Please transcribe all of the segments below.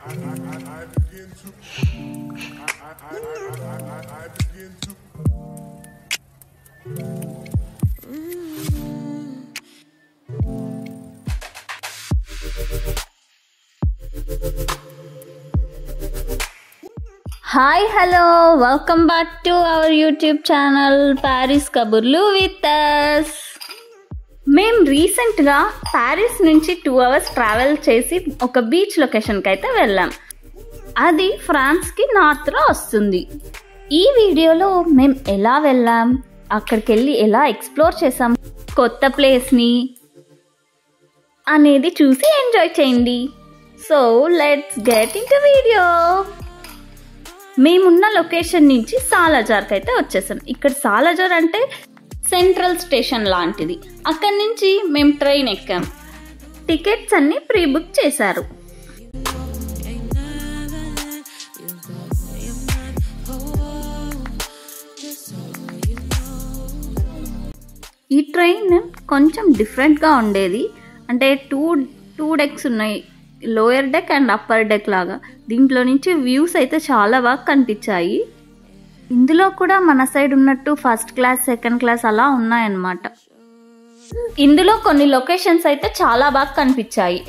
Hi, hello, welcome back to our YouTube channel Paris Kaburlu with us. మేము రీసెంట్గా Paris నుంచి 2 hours travel చేసి ఒక బీచ్ లొకేషన్కి అయితే వెళ్ళాం. అది ఫ్రాన్స్కి నార్త్లో వస్తుంది. ఈ వీడియోలో మేము ఎలా వెళ్ళాం, అక్కడికి వెళ్ళి ఎలా ఎక్స్ప్లోర్ చేసాం, కొత్త ప్లేస్ని అనేది చూసి ఎంజాయ్ చేయండి. So let's get in to video. మేమున్న లొకేషన్ నుంచి సాలాజార్కి అయితే వచ్చేసాం. ఇక్కడ సాలాజార్ అంటే సెంట్రల్ స్టేషన్ లాంటిది. అక్కడి నుంచి మేము ట్రైన్ ఎక్కాం. టికెట్స్ అన్నీ ప్రీ బుక్ చేశారు. ఈ ట్రైన్ కొంచెం డిఫరెంట్గా ఉండేది. అంటే టూ డెక్స్ ఉన్నాయి, lower deck and upper deck లాగా. దీంట్లో నుంచి వ్యూస్ అయితే చాలా బాగా కనిపించాయి. ఇందులో కూడా మన సైడ్ ఉన్నట్టు ఫస్ట్ క్లాస్, సెకండ్ క్లాస్ అలా ఉన్నాయన్నమాట. ఇందులో కొన్ని లొకేషన్స్ అయితే చాలా బాగా కనిపించాయి.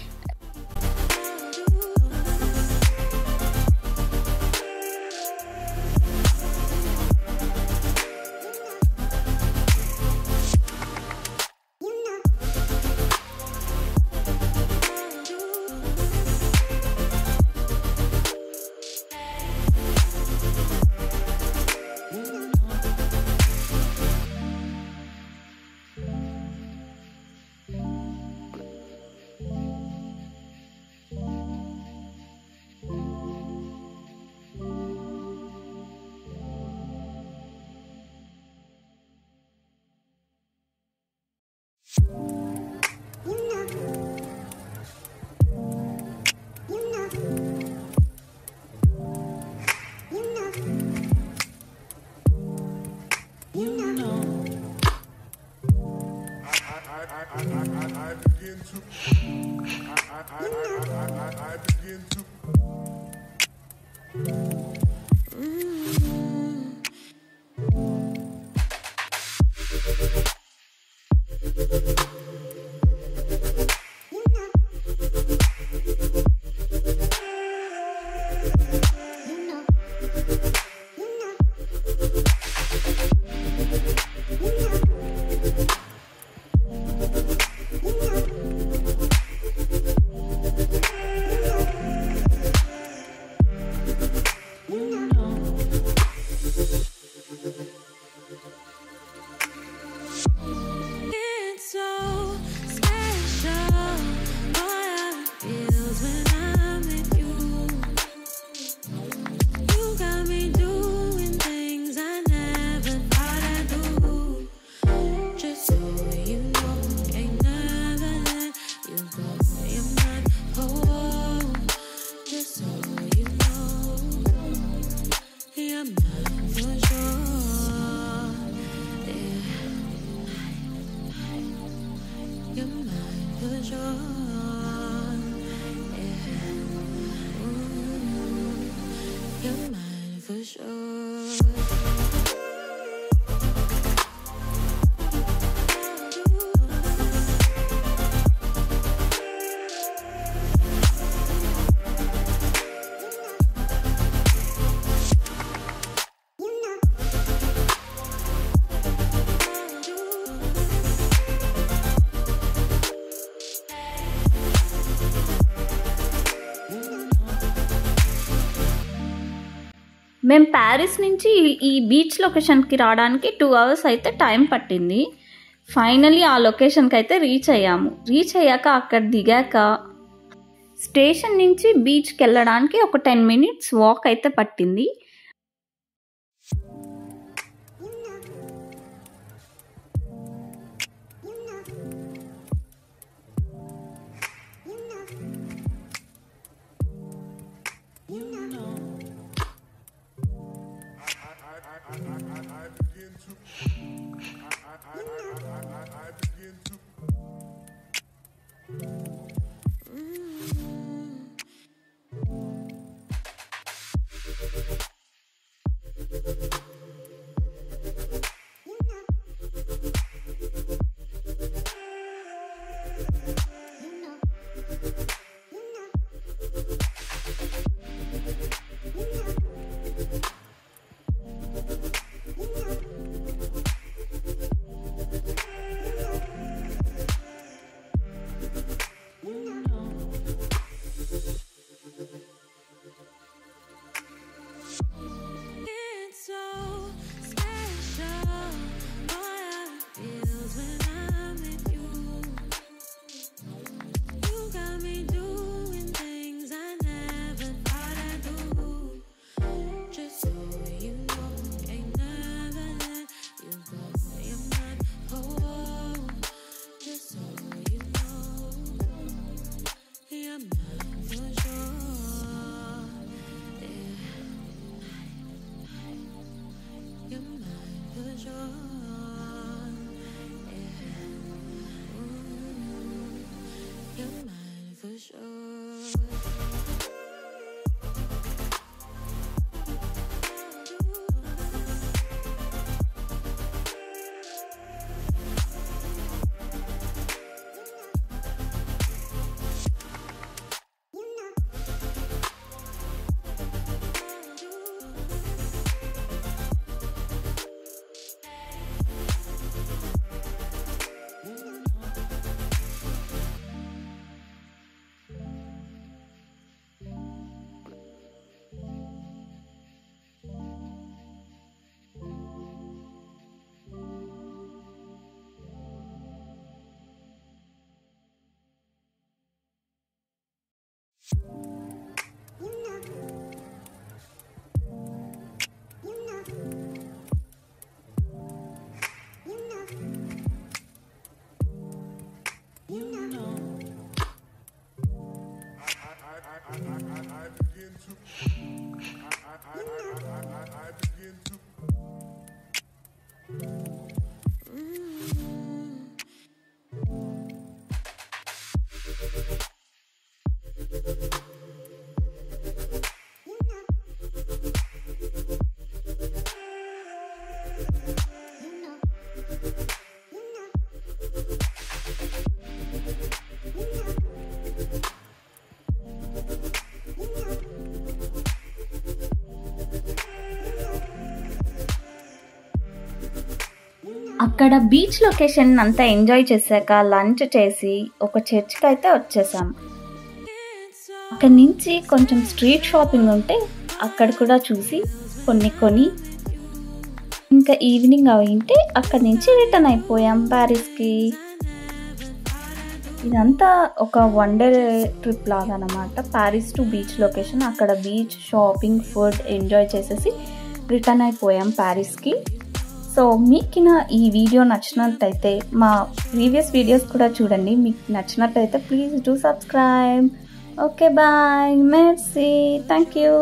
మేము ప్యారిస్ నుంచి ఈ బీచ్ లొకేషన్కి రావడానికి 2 hours అయితే టైం పట్టింది. ఫైనలీ ఆ లొకేషన్కి అయితే రీచ్ అయ్యాము. రీచ్ అయ్యాక అక్కడ దిగాక స్టేషన్ నుంచి బీచ్కి వెళ్ళడానికి ఒక 10 minutes వాక్ అయితే పట్టింది. అక్కడ బీచ్ లొకేషన్ అంతా ఎంజాయ్ చేశాక లంచ్ చేసి ఒక చర్చ్కి అయితే వచ్చేసాం. అక్కడి నుంచి కొంచెం స్ట్రీట్ షాపింగ్ ఉంటే అక్కడ కూడా చూసి కొని ఇంకా ఈవినింగ్ అయింటే అక్కడి నుంచి రిటర్న్ అయిపోయాం ప్యారిస్కి. ఇదంతా ఒక వన్ డే ట్రిప్ లాగా అనమాట. ప్యారిస్ టు బీచ్ లొకేషన్, అక్కడ బీచ్, షాపింగ్, ఫుడ్ ఎంజాయ్ చేసేసి రిటర్న్ అయిపోయాం ప్యారిస్కి. సో మీకు ఈ వీడియో నచ్చినట్టయితే మా ప్రీవియస్ వీడియోస్ కూడా చూడండి. మీకు నచ్చినట్టయితే please do subscribe. Okay bye, mercy, thank you.